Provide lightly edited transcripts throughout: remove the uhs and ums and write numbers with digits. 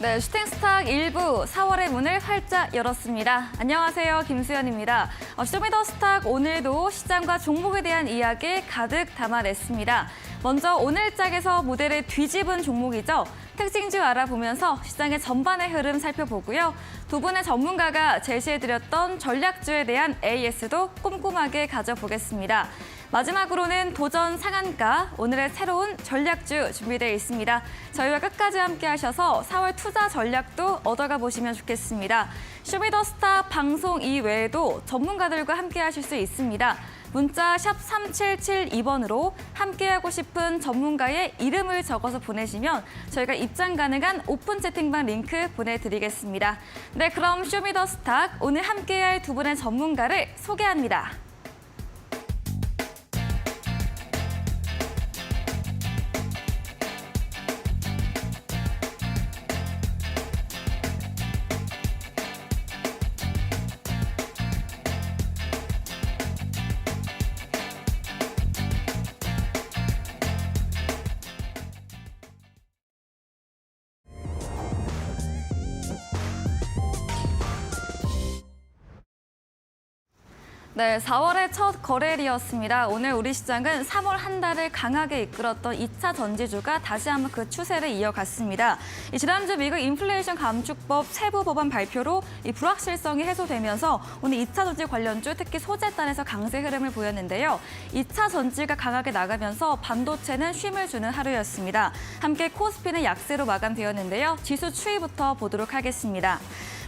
네, 슈팅스탁 1부 4월의 문을 활짝 열었습니다. 안녕하세요, 김수연입니다. 쇼미더스탁 오늘도 시장과 종목에 대한 이야기 가득 담아냈습니다. 먼저 오늘 짝에서 무대를 뒤집은 종목이죠. 특징주 알아보면서 시장의 전반의 흐름 살펴보고요. 두 분의 전문가가 제시해드렸던 전략주에 대한 AS도 꼼꼼하게 가져보겠습니다. 마지막으로는 도전 상한가, 오늘의 새로운 전략주 준비되어 있습니다. 저희와 끝까지 함께 하셔서 4월 투자 전략도 얻어가 보시면 좋겠습니다. 쇼미더스타 방송 이외에도 전문가들과 함께 하실 수 있습니다. 문자 샵 3772번으로 함께하고 싶은 전문가의 이름을 적어서 보내시면 저희가 입장 가능한 오픈 채팅방 링크 보내드리겠습니다. 네, 그럼 쇼미더스타 오늘 함께할 두 분의 전문가를 소개합니다. 네, 4월의 첫 거래일이었습니다. 오늘 우리 시장은 3월 한 달을 강하게 이끌었던 2차 전지주가 다시 한번 그 추세를 이어갔습니다. 지난주 미국 인플레이션 감축법 세부 법안 발표로 이 불확실성이 해소되면서 오늘 2차 전지 관련주, 특히 소재단에서 강세 흐름을 보였는데요. 2차 전지가 강하게 나가면서 반도체는 쉼을 주는 하루였습니다. 함께 코스피는 약세로 마감되었는데요. 지수 추이부터 보도록 하겠습니다.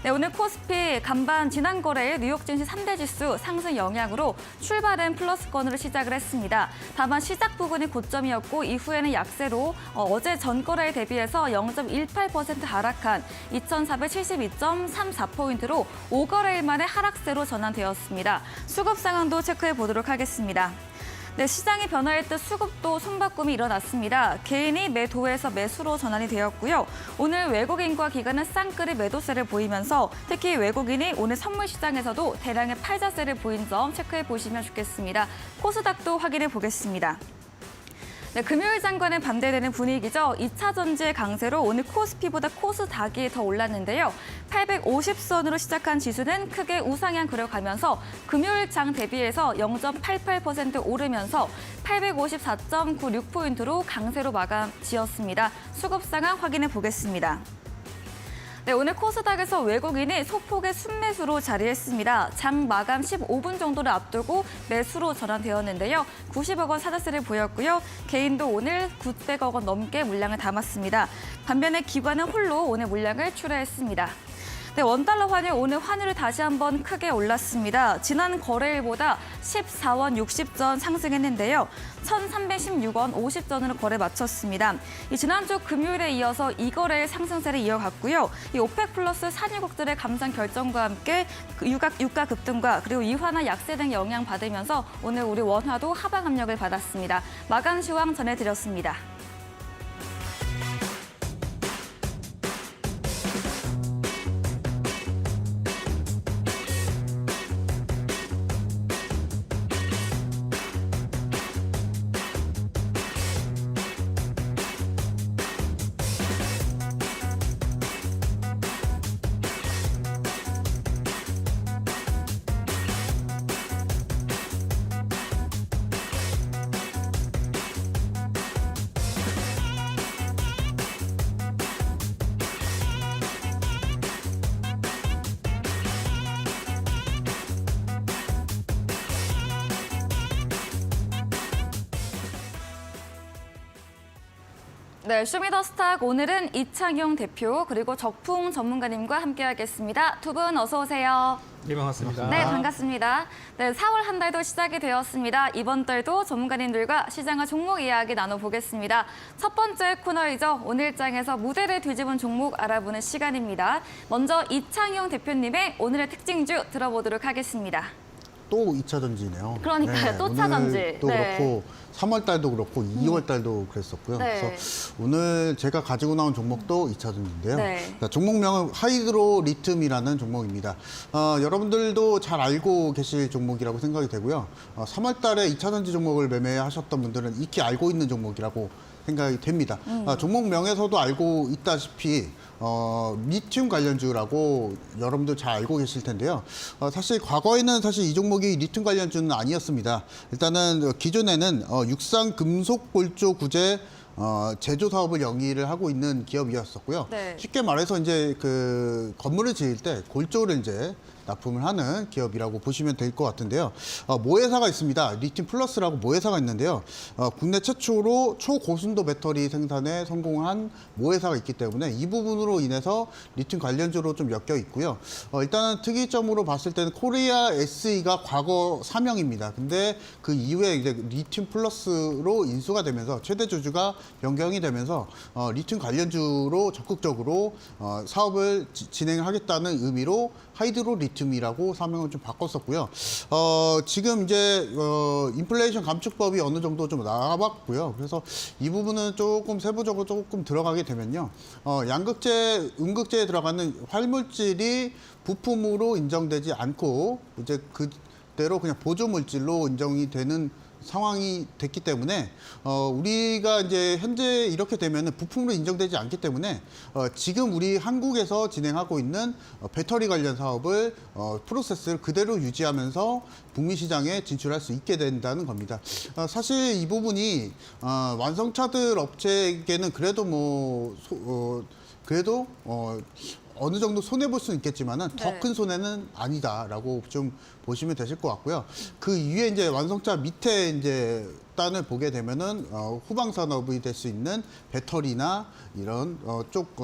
네, 오늘 코스피 간반 지난 거래일 뉴욕 증시 3대 지수 상승 영향으로 출발은 플러스권으로 시작을 했습니다. 다만 시작 부분이 고점이었고 이후에는 약세로 어제 전 거래일 대비해서 0.18% 하락한 2,472.34포인트로 5거래일 만에 하락세로 전환되었습니다. 수급 상황도 체크해 보도록 하겠습니다. 네, 시장이 변화할 때 수급도 손바꿈이 일어났습니다. 개인이 매도에서 매수로 전환이 되었고요. 오늘 외국인과 기관은 쌍끌이 매도세를 보이면서 특히 외국인이 오늘 선물 시장에서도 대량의 팔자세를 보인 점 체크해 보시면 좋겠습니다. 코스닥도 확인해 보겠습니다. 네, 금요일 장과는 반대되는 분위기죠. 2차 전지의 강세로 오늘 코스피보다 코스닥이 더 올랐는데요. 850선으로 시작한 지수는 크게 우상향 그려가면서 금요일 장 대비해서 0.88% 오르면서 854.96포인트로 강세로 마감 지었습니다. 수급 상황 확인해 보겠습니다. 네, 오늘 코스닥에서 외국인이 소폭의 순매수로 자리했습니다. 장 마감 15분 정도를 앞두고 매수로 전환되었는데요. 90억 원 사자세를 보였고요. 개인도 오늘 900억 원 넘게 물량을 담았습니다. 반면에 기관은 홀로 오늘 물량을 출하했습니다. 네, 원달러 환율 오늘 환율이 다시 한번 크게 올랐습니다. 지난 거래일보다 14원 60전 상승했는데요. 1,316원 50전으로 거래 마쳤습니다. 지난주 금요일에 이어서 이 거래일 상승세를 이어갔고요. 오펙 플러스 산유국들의 감산 결정과 함께 유가 급등과 그리고 이화나 약세 등 영향 받으면서 오늘 우리 원화도 하방 압력을 받았습니다. 마감 시황 전해드렸습니다. 네, 쇼미더스탁 오늘은 이창용 대표 그리고 적풍 전문가님과 함께하겠습니다. 두 분 어서 오세요. 네, 반갑습니다. 네, 반갑습니다. 네, 4월 한 달도 시작이 되었습니다. 이번 달도 전문가님들과 시장과 종목 이야기 나눠보겠습니다. 첫 번째 코너이죠. 오늘장에서 무대를 뒤집은 종목 알아보는 시간입니다. 먼저 이창용 대표님의 오늘의 특징주 들어보도록 하겠습니다. 또 2차 전지네요. 그러니까요. 또 차 전지. 또 네. 그렇고 3월 달도 그렇고 2월 달도 그랬었고요. 네. 그래서 오늘 제가 가지고 나온 종목도 2차 전지인데요. 네. 종목명은 하이드로 리튬이라는 종목입니다. 여러분들도 잘 알고 계실 종목이라고 생각이 되고요. 3월 달에 2차 전지 종목을 매매하셨던 분들은 익히 알고 있는 종목이라고 생각이 됩니다. 종목명에서도 알고 있다시피 리튬 관련주라고 여러분들 잘 알고 계실 텐데요. 사실 과거에는 사실 이 종목이 리튬 관련주는 아니었습니다. 일단은 기존에는 육상 금속 골조 구제 제조 사업을 영위를 하고 있는 기업이었었고요. 네. 쉽게 말해서 이제 그 건물을 지을 때 골조를 이제 납품을 하는 기업이라고 보시면 될 것 같은데요. 모회사가 있습니다. 리튬 플러스라고 모회사가 있는데요. 국내 최초로 초고순도 배터리 생산에 성공한 모회사가 있기 때문에 이 부분으로 인해서 리튬 관련주로 좀 엮여 있고요. 일단은 특이점으로 봤을 때는 코리아 SE가 과거 사명입니다. 근데 그 이후에 이제 리튬 플러스로 인수가 되면서 최대 주주가 변경이 되면서 리튬 관련주로 적극적으로 사업을 진행을 하겠다는 의미로 하이드로 리튬이라고 사명을 좀 바꿨었고요. 지금 이제 인플레이션 감축법이 어느 정도 좀 나와봤고요. 그래서 이 부분은 조금 세부적으로 조금 들어가게 되면요. 양극재, 음극재에 들어가는 활물질이 부품으로 인정되지 않고 이제 그대로 그냥 보조 물질로 인정이 되는 상황이 됐기 때문에 우리가 이제 현재 이렇게 되면은 부품으로 인정되지 않기 때문에 지금 우리 한국에서 진행하고 있는 배터리 관련 사업을 프로세스를 그대로 유지하면서 북미 시장에 진출할 수 있게 된다는 겁니다. 사실 이 부분이 완성차들 업체에게는 그래도 그래도 어느 정도 손해 볼 수는 있겠지만은 더 큰 손해는 아니다라고 좀 보시면 되실 것 같고요. 그 이후에 이제 완성차 밑에 이제 단을 보게 되면은 후방 산업이 될 수 있는 배터리나 이런 쪽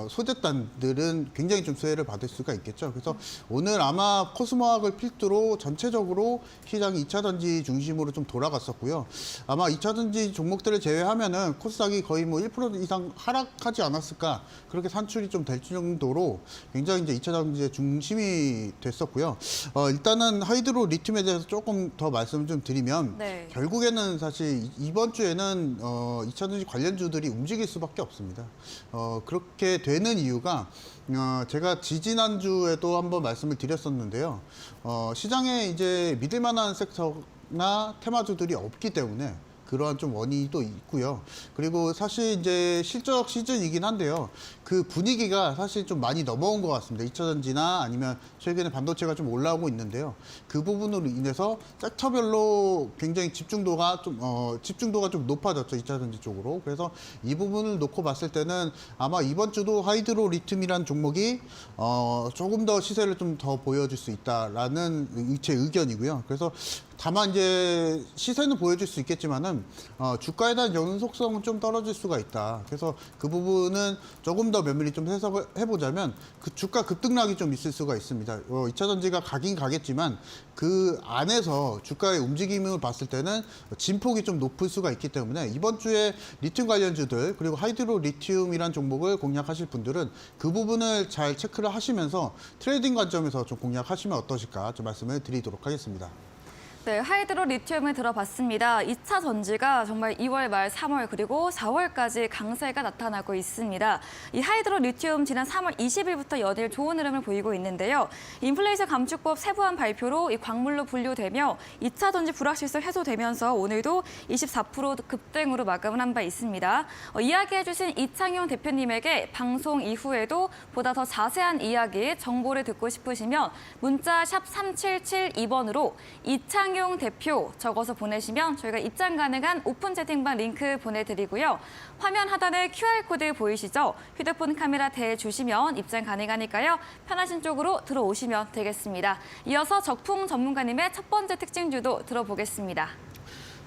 소재단들은 굉장히 좀 수혜를 받을 수가 있겠죠. 그래서 오늘 아마 코스모학을 필두로 전체적으로 시장이 2차 전지 중심으로 좀 돌아갔었고요. 아마 2차 전지 종목들을 제외하면은 코스닥이 거의 뭐 1% 이상 하락하지 않았을까, 그렇게 산출이 좀 될 정도로 굉장히 이제 2차 전지의 중심이 됐었고요. 일단은 하이드로 리튬에 대해서 조금 더 말씀을 좀 드리면 네. 결국에는 사실 이번 주에는 2차 전지 관련주들이 움직일 수밖에 없습니다. 그렇게 되는 이유가 제가 지지난주에도 한번 말씀을 드렸었는데요. 시장에 이제 믿을 만한 섹터나 테마주들이 없기 때문에 그러한 좀 원인도 있고요. 그리고 사실 이제 실적 시즌이긴 한데요. 그 분위기가 사실 좀 많이 넘어온 것 같습니다. 2차 전지나 아니면 최근에 반도체가 좀 올라오고 있는데요. 그 부분으로 인해서 섹터별로 굉장히 집중도가 좀 높아졌죠. 2차 전지 쪽으로. 그래서 이 부분을 놓고 봤을 때는 아마 이번 주도 하이드로 리튬이라는 종목이 조금 더 시세를 좀 더 보여줄 수 있다라는 제 의견이고요. 그래서 다만 이제 시세는 보여줄 수 있겠지만은 주가에 대한 연속성은 좀 떨어질 수가 있다. 그래서 그 부분은 조금 더 면밀히 좀 해석을 해보자면 그 주가 급등락이 좀 있을 수가 있습니다. 2차 전지가 가긴 가겠지만 그 안에서 주가의 움직임을 봤을 때는 진폭이 좀 높을 수가 있기 때문에 이번 주에 리튬 관련주들 그리고 하이드로 리튬이란 종목을 공략하실 분들은 그 부분을 잘 체크를 하시면서 트레이딩 관점에서 좀 공략하시면 어떠실까 좀 말씀을 드리도록 하겠습니다. 네, 하이드로 리튬을 들어봤습니다. 2차 전지가 정말 2월 말 3월 그리고 4월까지 강세가 나타나고 있습니다. 이 하이드로 리튬 지난 3월 20일부터 연일 좋은 흐름을 보이고 있는데요. 인플레이션 감축법 세부한 발표로 이 광물로 분류되며 2차 전지 불확실성 해소되면서 오늘도 24% 급등으로 마감을 한 바 있습니다. 이야기해 주신 이창용 대표님에게 방송 이후에도 보다 더 자세한 이야기, 정보를 듣고 싶으시면 문자 샵 3772번으로 이창용 대표 적어서 보내시면 저희가 입장 가능한 오픈 채팅방 링크 보내드리고요. 화면 하단에 QR코드 보이시죠? 휴대폰 카메라 대주시면 입장 가능하니까요. 편하신 쪽으로 들어오시면 되겠습니다. 이어서 적풍 전문가님의 첫 번째 특징주도 들어보겠습니다.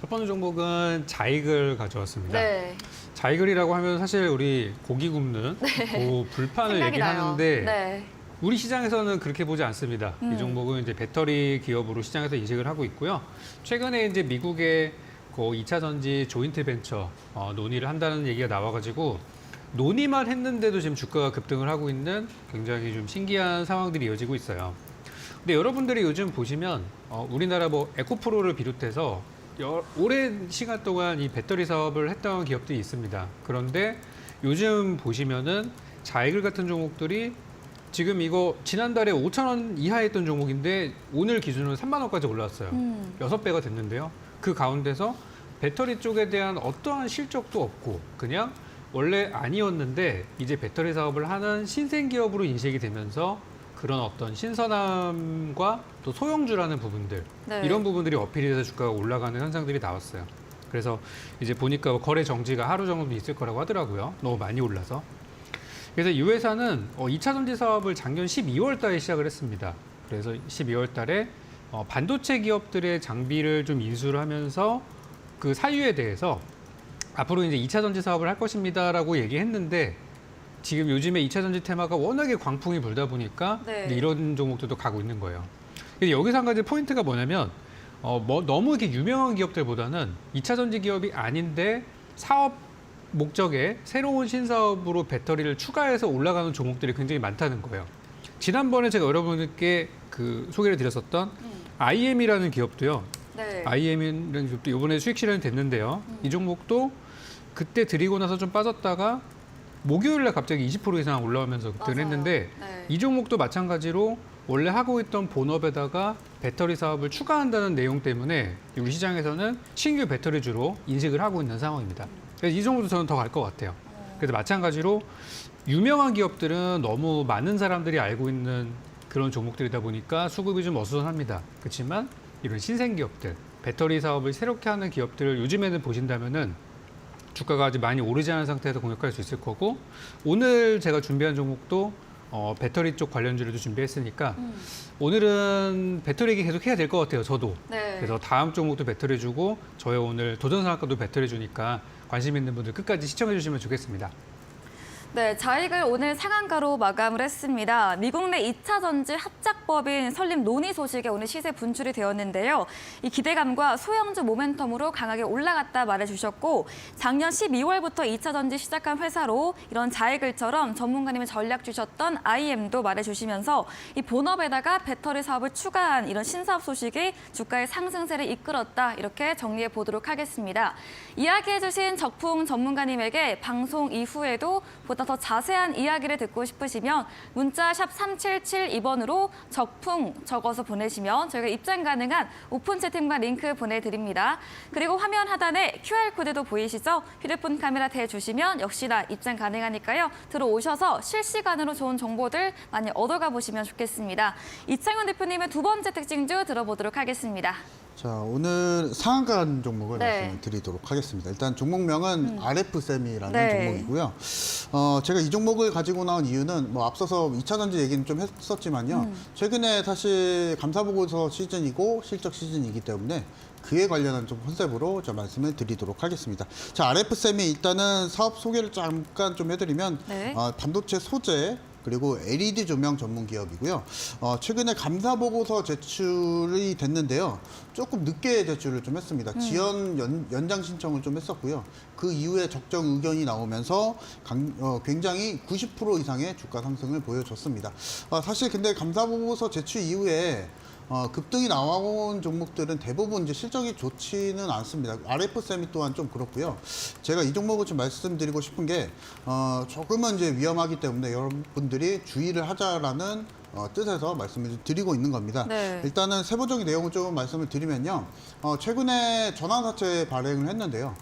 첫 번째 종목은 자이글 가져왔습니다. 네. 자이글이라고 하면 사실 우리 고기 굽는 그 불판을 생각이 나요. 얘기하는데 네. 우리 시장에서는 그렇게 보지 않습니다. 이 종목은 이제 배터리 기업으로 시장에서 이식을 하고 있고요. 최근에 이제 미국의 그 2차 전지 조인트 벤처 논의를 한다는 얘기가 나와가지고 논의만 했는데도 지금 주가가 급등을 하고 있는 굉장히 좀 신기한 상황들이 이어지고 있어요. 근데 여러분들이 요즘 보시면 우리나라 뭐 에코프로를 비롯해서 오랜 시간 동안 이 배터리 사업을 했던 기업들이 있습니다. 그런데 요즘 보시면은 자이글 같은 종목들이 지금 이거 지난달에 5,000원 이하에 했던 종목인데 오늘 기준으로 3만 원까지 올라왔어요. 6배가 됐는데요. 그 가운데서 배터리 쪽에 대한 어떠한 실적도 없고 그냥 원래 아니었는데 이제 배터리 사업을 하는 신생 기업으로 인식이 되면서 그런 어떤 신선함과 또 소형주라는 부분들 네. 이런 부분들이 어필이 돼서 주가가 올라가는 현상들이 나왔어요. 그래서 이제 보니까 거래 정지가 하루 정도 있을 거라고 하더라고요. 너무 많이 올라서. 그래서 이 회사는 2차 전지 사업을 작년 12월 달에 시작을 했습니다. 그래서 12월 달에 반도체 기업들의 장비를 좀 인수를 하면서 그 사유에 대해서 앞으로 이제 2차 전지 사업을 할 것입니다라고 얘기했는데 지금 요즘에 2차 전지 테마가 워낙에 광풍이 불다 보니까 네. 이제 이런 종목들도 가고 있는 거예요. 근데 여기서 한 가지 포인트가 뭐냐면 너무 이렇게 유명한 기업들보다는 2차 전지 기업이 아닌데 사업 목적에 새로운 신사업으로 배터리를 추가해서 올라가는 종목들이 굉장히 많다는 거예요. 지난번에 제가 여러분께 그 소개를 드렸었던 IM이라는 기업도요. 네. IM이라는 기업도 이번에 수익 실현이 됐는데요. 이 종목도 그때 드리고 나서 좀 빠졌다가 목요일날 갑자기 20% 이상 올라오면서 급등을 맞아요. 했는데 네. 이 종목도 마찬가지로 원래 하고 있던 본업에다가 배터리 사업을 추가한다는 내용 때문에 우리 시장에서는 신규 배터리주로 인식을 하고 있는 상황입니다. 그래서 이 종목도 저는 더 갈 것 같아요. 그래서 마찬가지로 유명한 기업들은 너무 많은 사람들이 알고 있는 그런 종목들이다 보니까 수급이 좀 어수선합니다. 그렇지만 이런 신생 기업들, 배터리 사업을 새롭게 하는 기업들을 요즘에는 보신다면은 주가가 아직 많이 오르지 않은 상태에서 공략할 수 있을 거고 오늘 제가 준비한 종목도 배터리 쪽 관련주를 준비했으니까 오늘은 배터리 얘기 계속 해야 될 것 같아요. 저도. 네. 그래서 다음 종목도 배터리 주고 저희 오늘 도전산업과도 배터리 주니까 관심 있는 분들 끝까지 시청해 주시면 좋겠습니다. 네, 자익을 오늘 상한가로 마감을 했습니다. 미국 내 2차 전지 합작법인 설립 논의 소식에 오늘 시세 분출이 되었는데요. 이 기대감과 소형주 모멘텀으로 강하게 올라갔다 말해주셨고 작년 12월부터 2차 전지 시작한 회사로 이런 자익을처럼 전문가님이 전략 주셨던 IM도 말해주시면서 이 본업에다가 배터리 사업을 추가한 이런 신사업 소식이 주가의 상승세를 이끌었다 이렇게 정리해 보도록 하겠습니다. 이야기해주신 적풍 전문가님에게 방송 이후에도 보다 더 자세한 이야기를 듣고 싶으시면 문자 샵 3772번으로 적풍 적어서 보내시면 저희가 입장 가능한 오픈 채팅방 링크 보내드립니다. 그리고 화면 하단에 QR코드도 보이시죠? 휴대폰 카메라 대주시면 역시나 입장 가능하니까요. 들어오셔서 실시간으로 좋은 정보들 많이 얻어가 보시면 좋겠습니다. 이창현 대표님의 두 번째 특징주 들어보도록 하겠습니다. 자, 오늘 상한가 종목을 네. 말씀을 드리도록 하겠습니다. 일단 종목명은 RF세미라는 네. 종목이고요. 제가 이 종목을 가지고 나온 이유는 뭐 앞서서 2차 전지 얘기는 좀 했었지만요. 최근에 사실 감사보고서 시즌이고 실적 시즌이기 때문에 그에 관련한 좀 컨셉으로 좀 말씀을 드리도록 하겠습니다. 자, RF세미 일단은 사업 소개를 잠깐 좀 해드리면 네. 반도체 소재 그리고 LED 조명 전문 기업이고요. 최근에 감사 보고서 제출이 됐는데요. 조금 늦게 제출을 좀 했습니다. 지연 연장 신청을 좀 했었고요. 그 이후에 적정 의견이 나오면서 굉장히 90% 이상의 주가 상승을 보여줬습니다. 사실 근데 감사 보고서 제출 이후에 급등이 나온 종목들은 대부분 이제 실적이 좋지는 않습니다. RF세미 또한 좀 그렇고요. 제가 이 종목을 좀 말씀드리고 싶은 게 조금은 이제 위험하기 때문에 여러분들이 주의를 하자라는 뜻에서 말씀을 드리고 있는 겁니다. 네. 일단은 세부적인 내용을 좀 말씀을 드리면요. 최근에 전환사채 발행을 했는데요.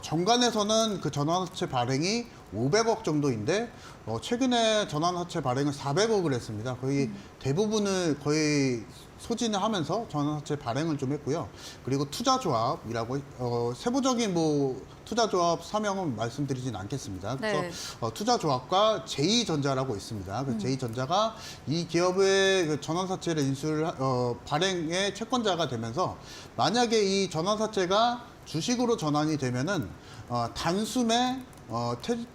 정관에서는 그 전환사채 발행이 500억 정도인데 최근에 전환사채 발행을 400억을 했습니다. 거의 대부분을 거의 소진을 하면서 전환사채 발행을 좀 했고요. 그리고 투자조합이라고 세부적인 뭐 투자조합 사명은 말씀드리진 않겠습니다. 그래서 네. 투자조합과 제2전자라고 있습니다. 그 제2전자가 이 기업의 그 전환사채를 인수를 발행의 채권자가 되면서 만약에 이 전환사채가 주식으로 전환이 되면은 단숨에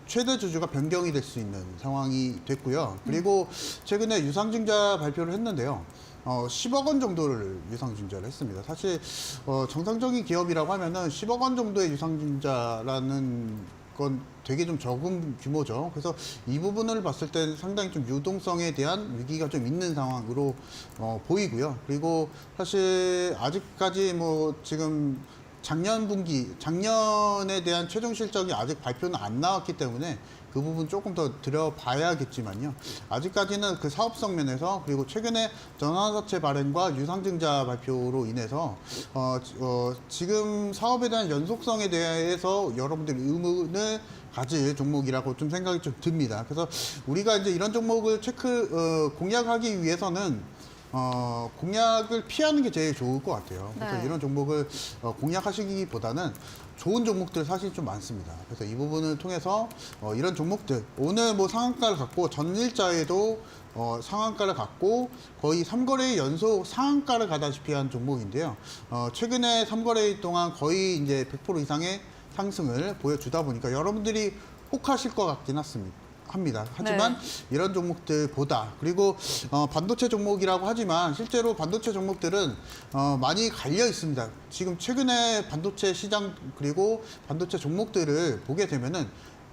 최대 주주가 변경이 될 수 있는 상황이 됐고요. 그리고 최근에 유상증자 발표를 했는데요. 10억 원 정도를 유상증자를 했습니다. 사실 정상적인 기업이라고 하면은 10억 원 정도의 유상증자라는 건 되게 좀 적은 규모죠. 그래서 이 부분을 봤을 때 상당히 좀 유동성에 대한 위기가 좀 있는 상황으로 보이고요. 그리고 사실 아직까지 뭐 지금 작년에 대한 최종 실적이 아직 발표는 안 나왔기 때문에 그 그 부분 조금 더 들여봐야겠지만요. 아직까지는 그 사업성 면에서 그리고 최근에 전환사채 발행과 유상증자 발표로 인해서 지금 사업에 대한 연속성에 대해서 여러분들이 의문을 가질 종목이라고 좀 생각이 좀 듭니다. 그래서 우리가 이제 이런 종목을 공략하기 위해서는 공략을 피하는 게 제일 좋을 것 같아요. 그래서 네. 이런 종목을 공략하시기보다는 좋은 종목들 사실 좀 많습니다. 그래서 이 부분을 통해서 이런 종목들 오늘 뭐 상한가를 갖고 전일자에도 상한가를 갖고 거의 3거래일 연속 상한가를 가다시피 한 종목인데요. 최근에 3거래일 동안 거의 이제 100% 이상의 상승을 보여주다 보니까 여러분들이 혹하실 것 같긴 합니다. 하지만 이런 종목들보다 그리고 반도체 종목이라고 하지만 실제로 반도체 종목들은 많이 갈려 있습니다. 지금 최근에 반도체 시장 그리고 반도체 종목들을 보게 되면은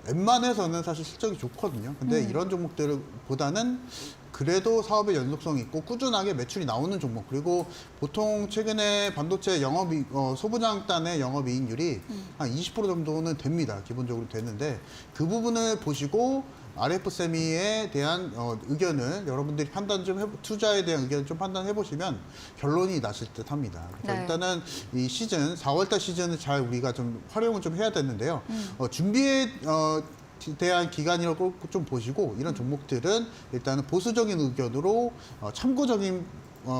웬만해서는 사실 실적이 좋거든요. 근데 이런 종목들보다는 그래도 사업의 연속성이 있고 꾸준하게 매출이 나오는 종목 그리고 보통 최근에 반도체 소부장단의 영업이익률이 한 20% 정도는 됩니다. 기본적으로 되는데 그 부분을 보시고 RF세미에 대한 의견을 여러분들이 투자에 대한 의견을 좀 판단해 보시면 결론이 나실 듯 합니다. 그래서 네. 일단은 이 4월달 시즌을 잘 우리가 좀 활용을 좀 해야 되는데요. 준비에 대한 기간이라고 좀 보시고 이런 종목들은 일단은 보수적인 의견으로 참고적인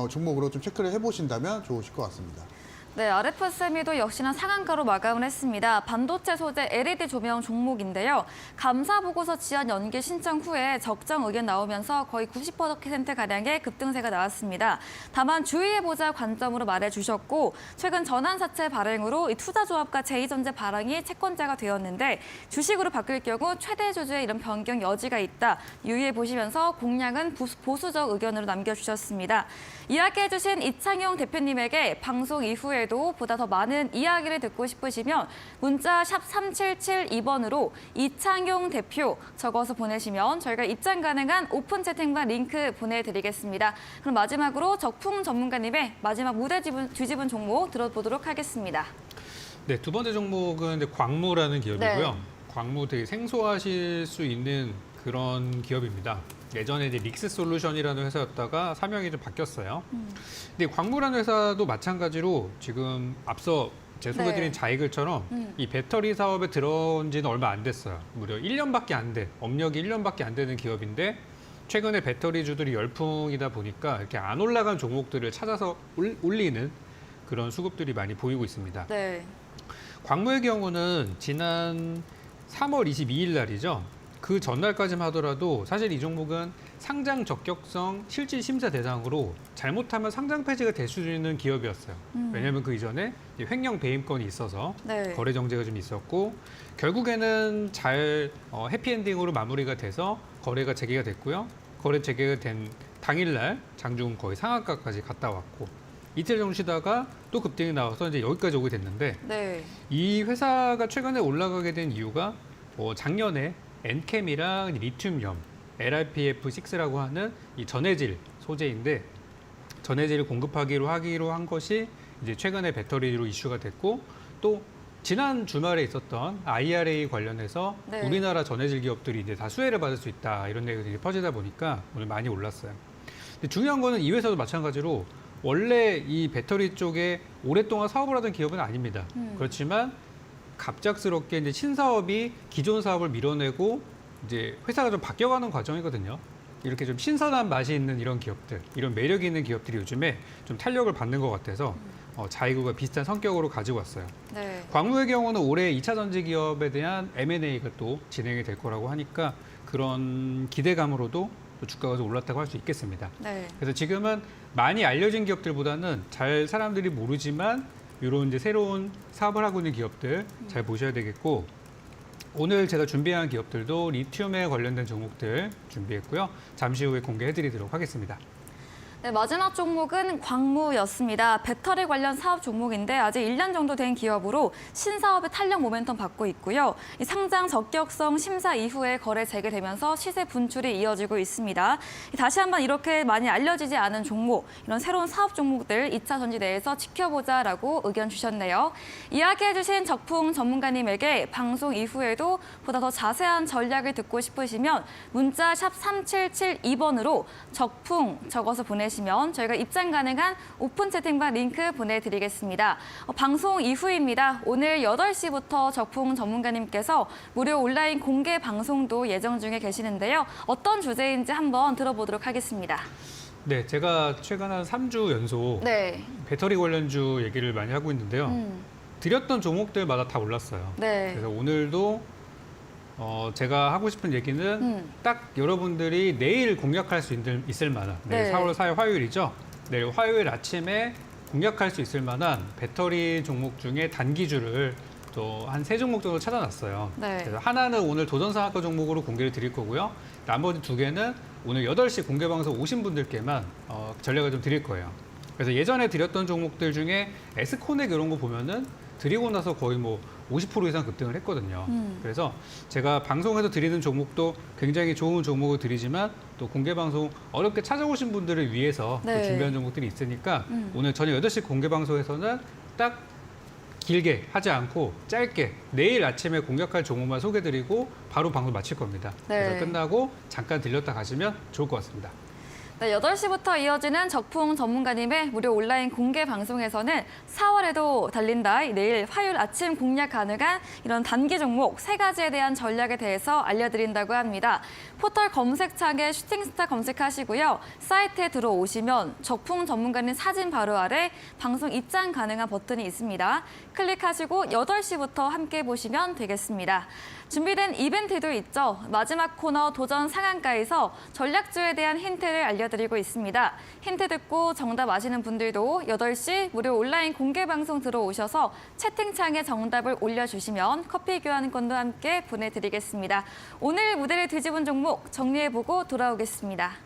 종목으로 좀 체크를 해보신다면 좋으실 것 같습니다. 네, RF세미도 역시나 상한가로 마감을 했습니다. 반도체 소재 LED 조명 종목인데요. 감사 보고서 지원 연기 신청 후에 적정 의견 나오면서 거의 90%가량의 급등세가 나왔습니다. 다만 주의해보자 관점으로 말해주셨고 최근 전환사채 발행으로 이 투자조합과 제2전지 발행이 채권자가 되었는데 주식으로 바뀔 경우 최대 주주의 이런 변경 여지가 있다. 유의해보시면서 공략은 보수적 의견으로 남겨주셨습니다. 이야기해주신 이창용 대표님에게 방송 이후에도 보다 더 많은 이야기를 듣고 싶으시면 문자 샵 3772번으로 이창용 대표 적어서 보내시면 저희가 입장 가능한 오픈 채팅방 링크 보내드리겠습니다. 그럼 마지막으로 적풍 전문가님의 마지막 무대 뒤집은 종목 들어보도록 하겠습니다. 네, 두 번째 종목은 이제 광무라는 기업이고요. 네. 광무 되게 생소하실 수 있는 그런 기업입니다. 예전에 이제 릭스 솔루션이라는 회사였다가 사명이 좀 바뀌었어요. 근데 광무라는 회사도 마찬가지로 지금 앞서 제 소개드린 네. 자이글처럼 이 배터리 사업에 들어온 지는 얼마 안 됐어요. 무려 1년밖에 안 돼. 업력이 1년밖에 안 되는 기업인데 최근에 배터리주들이 열풍이다 보니까 이렇게 안 올라간 종목들을 찾아서 올리는 그런 수급들이 많이 보이고 있습니다. 네. 광무의 경우는 지난 3월 22일 날이죠. 그 전날까지만 하더라도 사실 이 종목은 상장 적격성 실질 심사 대상으로 잘못하면 상장 폐지가 될 수 있는 기업이었어요. 왜냐하면 그 이전에 횡령 배임건이 있어서 네. 거래 정지가 좀 있었고 결국에는 잘 해피엔딩으로 마무리가 돼서 거래가 재개가 됐고요. 거래 재개가 된 당일날 장중 거의 상한가까지 갔다 왔고 이틀 정도 쉬다가 또 급등이 나와서 이제 여기까지 오게 됐는데 네. 이 회사가 최근에 올라가게 된 이유가 작년에 엔캠이랑 리튬염, LiPF6라고 하는 이 전해질 소재인데 전해질을 공급하기로 한 것이 이제 최근에 배터리로 이슈가 됐고 또 지난 주말에 있었던 IRA 관련해서 네. 우리나라 전해질 기업들이 이제 다 수혜를 받을 수 있다 이런 얘기들이 퍼지다 보니까 오늘 많이 올랐어요. 근데 중요한 거는 이 회사도 마찬가지로 원래 이 배터리 쪽에 오랫동안 사업을 하던 기업은 아닙니다. 그렇지만 갑작스럽게 이제 신사업이 기존 사업을 밀어내고 이제 회사가 좀 바뀌어가는 과정이거든요. 이렇게 좀 신선한 맛이 있는 이런 기업들, 이런 매력이 있는 기업들이 요즘에 좀 탄력을 받는 것 같아서 자이구가 비슷한 성격으로 가지고 왔어요. 네. 광무의 경우는 올해 2차 전지 기업에 대한 M&A가 또 진행이 될 거라고 하니까 그런 기대감으로도 또 주가가 좀 올랐다고 할 수 있겠습니다. 네. 그래서 지금은 많이 알려진 기업들보다는 잘 사람들이 모르지만 이런 이제 새로운 사업을 하고 있는 기업들 잘 보셔야 되겠고 오늘 제가 준비한 기업들도 리튬에 관련된 종목들 준비했고요. 잠시 후에 공개해드리도록 하겠습니다. 네, 마지막 종목은 광무였습니다. 배터리 관련 사업 종목인데 아직 1년 정도 된 기업으로 신사업의 탄력 모멘텀 받고 있고요. 이 상장 적격성 심사 이후에 거래 재개되면서 시세 분출이 이어지고 있습니다. 다시 한번 이렇게 많이 알려지지 않은 종목, 이런 새로운 사업 종목들 2차 전지 내에서 지켜보자라고 의견 주셨네요. 이야기해 주신 적풍 전문가님에게 방송 이후에도 보다 더 자세한 전략을 듣고 싶으시면 문자 샵 3772번으로 적풍 적어서 보내시면 저희가 입장 가능한 오픈 채팅방 링크 보내드리겠습니다. 방송 이후입니다. 오늘 8시부터 적풍 전문가님께서 무료 온라인 공개 방송도 예정 중에 계시는데요. 어떤 주제인지 한번 들어보도록 하겠습니다. 네, 제가 최근 한 3주 연속 네. 배터리 관련주 얘기를 많이 하고 있는데요. 드렸던 종목들마다 다 올랐어요. 네. 그래서 오늘도 제가 하고 싶은 얘기는 딱 여러분들이 내일 공략할 수 있을 만한, 내일 네. 4월 4일 화요일이죠. 내일 화요일 아침에 공략할 수 있을 만한 배터리 종목 중에 단기주를 또 한 3종목 정도 찾아놨어요. 네. 그래서 하나는 오늘 도전상학과 종목으로 공개를 드릴 거고요. 나머지 2개는 오늘 8시 공개방송 오신 분들께만 전략을 좀 드릴 거예요. 그래서 예전에 드렸던 종목들 중에 에스코넥 이런 거 보면은 드리고 나서 거의 뭐 50% 이상 급등을 했거든요. 그래서 제가 방송에서 드리는 종목도 굉장히 좋은 종목을 드리지만 또 공개방송 어렵게 찾아오신 분들을 위해서 또 네. 준비한 종목들이 있으니까 오늘 저녁 8시 공개방송에서는 딱 길게 하지 않고 짧게 내일 아침에 공략할 종목만 소개드리고 바로 방송 마칠 겁니다. 네. 그래서 끝나고 잠깐 들렸다 가시면 좋을 것 같습니다. 네, 8시부터 이어지는 적풍 전문가님의 무료 온라인 공개 방송에서는 4월에도 달린다. 내일 화요일 아침 공략 가능한 이런 단기 종목 3가지에 대한 전략에 대해서 알려드린다고 합니다. 포털 검색창에 슈팅스타 검색하시고요. 사이트에 들어오시면 적풍 전문가님 사진 바로 아래 방송 입장 가능한 버튼이 있습니다. 클릭하시고 8시부터 함께 보시면 되겠습니다. 준비된 이벤트도 있죠. 마지막 코너 도전 상한가에서 전략주에 대한 힌트를 알려드리고 있습니다. 힌트 듣고 정답 아시는 분들도 8시 무료 온라인 공개 방송 들어오셔서 채팅창에 정답을 올려주시면 커피 교환권도 함께 보내드리겠습니다. 오늘 무대를 뒤집은 종목 정리해보고 돌아오겠습니다.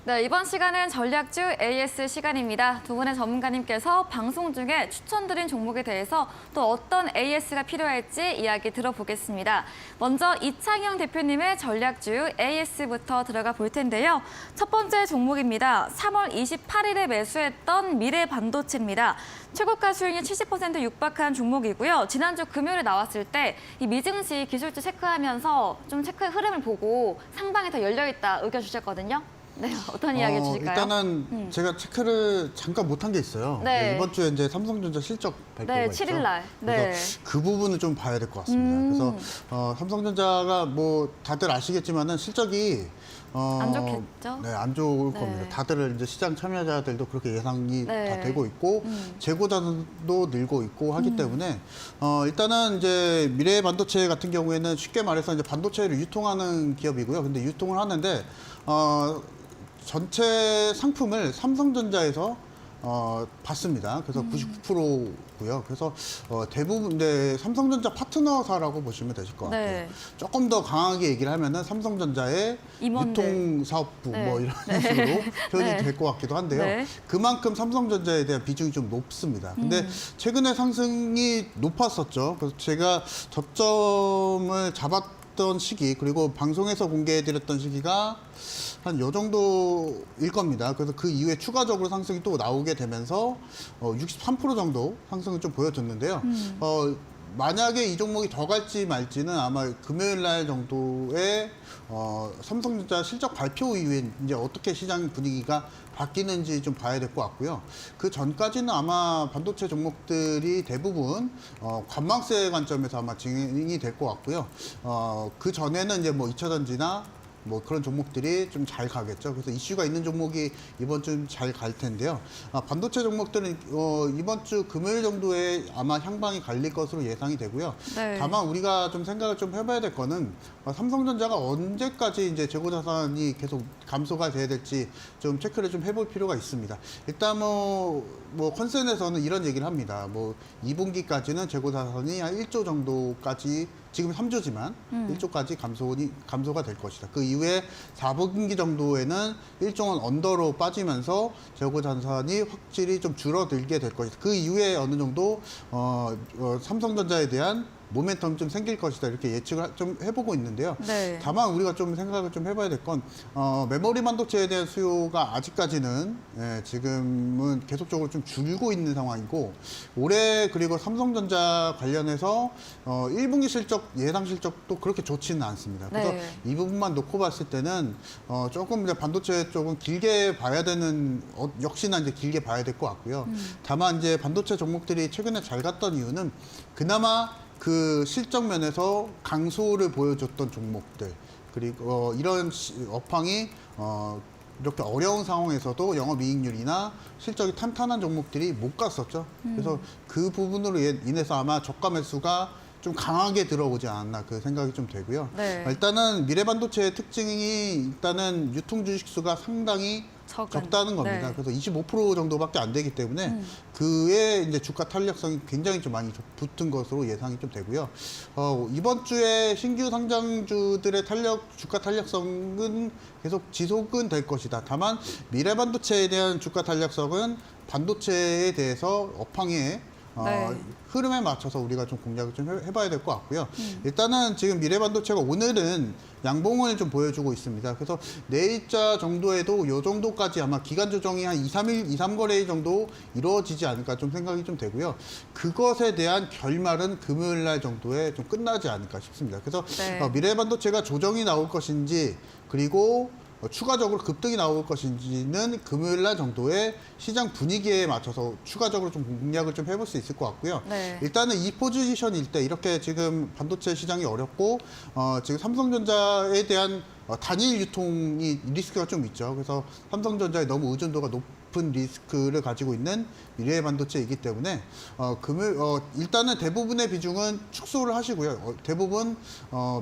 네, 이번 시간은 전략주 AS 시간입니다. 두 분의 전문가님께서 방송 중에 추천드린 종목에 대해서 또 어떤 AS가 필요할지 이야기 들어보겠습니다. 먼저 이창영 대표님의 전략주 AS부터 들어가 볼 텐데요. 첫 번째 종목입니다. 3월 28일에 매수했던 미래반도체입니다. 최고가 수익률 70% 육박한 종목이고요. 지난주 금요일에 나왔을 때 이 미증시 기술주 체크하면서 좀 체크의 흐름을 보고 상방에 더 열려있다 의견 주셨거든요. 네, 어떤 이야기 해주실까요? 일단은 제가 체크를 잠깐 못한 게 있어요. 네. 이번 주에 이제 삼성전자 실적 발표가 네, 있죠. 7일 날. 그래서 네. 그 부분을 좀 봐야 될 것 같습니다. 그래서 삼성전자가 뭐 다들 아시겠지만은 실적이 안 좋겠죠? 네, 안 좋을 네. 겁니다. 다들 이제 시장 참여자들도 그렇게 예상이 네. 다 되고 있고 재고자도 늘고 있고 하기 때문에 일단은 이제 미래 반도체 같은 경우에는 쉽게 말해서 이제 반도체를 유통하는 기업이고요. 근데 유통을 하는데 전체 상품을 삼성전자에서 받습니다. 그래서 99%고요. 그래서 대부분 삼성전자 파트너사라고 보시면 되실 것 같아요. 네. 조금 더 강하게 얘기를 하면은 삼성전자의 임원들. 유통사업부 네. 뭐 이런 네. 식으로 표현이 네. 될 것 같기도 한데요. 네. 그만큼 삼성전자에 대한 비중이 좀 높습니다. 근데 최근에 상승이 높았었죠. 그래서 제가 저점을 잡았던 시기 그리고 방송에서 공개해드렸던 시기가 한 요 정도일 겁니다. 그래서 그 이후에 추가적으로 상승이 또 나오게 되면서 63% 정도 상승을 좀 보여줬는데요. 만약에 이 종목이 더 갈지 말지는 아마 금요일 날 정도에 삼성전자 실적 발표 이후에 이제 어떻게 시장 분위기가 바뀌는지 좀 봐야 될 것 같고요. 그 전까지는 아마 반도체 종목들이 대부분 관망세 관점에서 아마 진행이 될 것 같고요. 그 전에는 이제 뭐 2차 전지나 뭐 그런 종목들이 좀 잘 가겠죠. 그래서 이슈가 있는 종목이 이번 주 잘 갈 텐데요. 반도체 종목들은 이번 주 금요일 정도에 아마 향방이 갈릴 것으로 예상이 되고요. 네. 다만 우리가 좀 생각을 좀 해봐야 될 거는 삼성전자가 언제까지 이제 재고자산이 계속 감소가 돼야 될지 좀 체크를 좀 해볼 필요가 있습니다. 일단 뭐 컨센에서는 이런 얘기를 합니다. 뭐 2분기까지는 재고자산이 한 1조 정도까지 지금 3조지만 1조까지 감소가 될 것이다. 그 이후에 4분기 정도에는 일종은 언더로 빠지면서 재고자산이 확실히 좀 줄어들게 될 것이다. 그 이후에 어느 정도 삼성전자에 대한 모멘텀 좀 생길 것이다 이렇게 예측을 좀 해보고 있는데요. 네. 다만 우리가 좀 생각을 좀 해봐야 될 건 메모리 반도체에 대한 수요가 아직까지는 지금은 계속적으로 좀 줄고 있는 상황이고 올해 그리고 삼성전자 관련해서 1분기 실적 예상 실적도 그렇게 좋지는 않습니다. 그래서 네. 이 부분만 놓고 봤을 때는 조금 이제 반도체 쪽은 길게 봐야 되는 역시나 이제 길게 봐야 될 것 같고요. 다만 이제 반도체 종목들이 최근에 잘 갔던 이유는 그나마 그 실적 면에서 강소를 보여줬던 종목들 그리고 이런 업황이 이렇게 어려운 상황에서도 영업이익률이나 실적이 탄탄한 종목들이 못 갔었죠. 그래서 그 부분으로 인해서 아마 저가 매수가 좀 강하게 들어오지 않았나 그 생각이 좀 되고요. 네. 일단은 미래반도체의 특징이 일단은 유통 주식수가 상당히 적다는 겁니다. 네. 그래서 25% 정도밖에 안 되기 때문에 그의 이제 주가 탄력성이 굉장히 좀 많이 붙은 것으로 예상이 좀 되고요. 이번 주에 신규 상장주들의 주가 탄력성은 계속 지속은 될 것이다. 다만 미래반도체에 대한 주가 탄력성은 반도체에 대해서 업황에 네. 흐름에 맞춰서 우리가 좀 공략을 좀 해봐야 될 것 같고요. 일단은 지금 미래반도체가 오늘은 양봉을 좀 보여주고 있습니다. 그래서 내일자 정도에도 이 정도까지 아마 기간 조정이 한 2, 3일, 2, 3거래 정도 이루어지지 않을까 좀 생각이 좀 되고요. 그것에 대한 결말은 금요일 날 정도에 좀 끝나지 않을까 싶습니다. 그래서 네. 미래반도체가 조정이 나올 것인지 그리고 추가적으로 급등이 나올 것인지는 금요일 날 정도의 시장 분위기에 맞춰서 추가적으로 좀 공략을 좀 해볼 수 있을 것 같고요. 네. 일단은 이 포지션일 때 이렇게 지금 반도체 시장이 어렵고 지금 삼성전자에 대한 단일 유통이 리스크가 좀 있죠. 그래서 삼성전자에 너무 의존도가 높은 리스크를 가지고 있는 미래 반도체이기 때문에 일단은 대부분의 비중은 축소를 하시고요. 대부분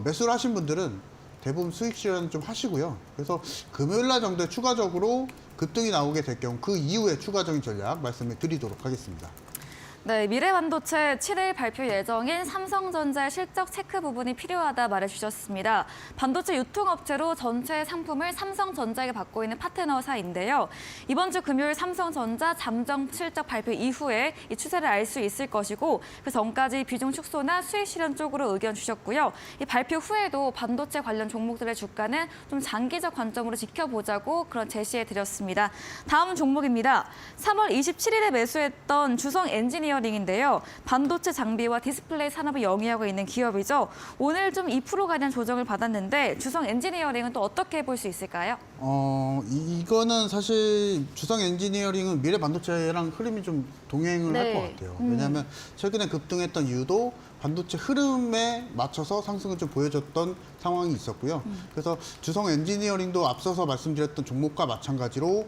매수를 하신 분들은 대부분 수익 실현 좀 하시고요. 그래서 금요일 날 정도에 추가적으로 급등이 나오게 될 경우 그 이후에 추가적인 전략 말씀을 드리도록 하겠습니다. 네, 미래반도체 7일 발표 예정인 삼성전자의 실적 체크 부분이 필요하다 말해주셨습니다. 반도체 유통업체로 전체 상품을 삼성전자에게 받고 있는 파트너사인데요. 이번 주 금요일 삼성전자 잠정 실적 발표 이후에 이 추세를 알 수 있을 것이고 그 전까지 비중 축소나 수익 실현 쪽으로 의견 주셨고요. 이 발표 후에도 반도체 관련 종목들의 주가는 좀 장기적 관점으로 지켜보자고 그런 제시해 드렸습니다. 다음 종목입니다. 3월 27일에 매수했던 주성 엔지니어링인데요. 반도체 장비와 디스플레이 산업을 영위하고 있는 기업이죠. 오늘 좀 2%가량 조정을 받았는데 주성 엔지니어링은 또 어떻게 볼 수 있을까요? 이거는 사실 주성 엔지니어링은 미래 반도체랑 흐름이 좀 동행을 할 것 같아요. 왜냐하면 최근에 급등했던 이유도 반도체 흐름에 맞춰서 상승을 좀 보여줬던 상황이 있었고요. 그래서 주성 엔지니어링도 앞서서 말씀드렸던 종목과 마찬가지로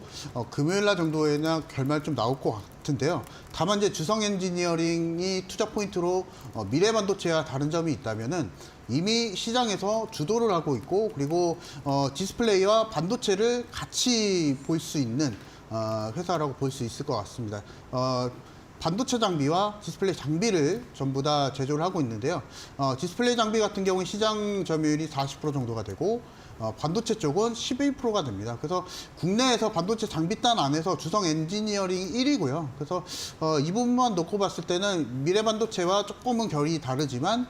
금요일 날 정도에는 결말 좀 나올 것 같은데요. 다만 이제 주성 엔지니어링이 투자 포인트로 미래 반도체와 다른 점이 있다면은 이미 시장에서 주도를 하고 있고 그리고 디스플레이와 반도체를 같이 볼 수 있는 회사라고 볼 수 있을 것 같습니다. 반도체 장비와 디스플레이 장비를 전부 다 제조를 하고 있는데요. 디스플레이 장비 같은 경우는 시장 점유율이 40% 정도가 되고 반도체 쪽은 11%가 됩니다. 그래서 국내에서 반도체 장비단 안에서 주성 엔지니어링 1위고요. 그래서 이 부분만 놓고 봤을 때는 미래 반도체와 조금은 결이 다르지만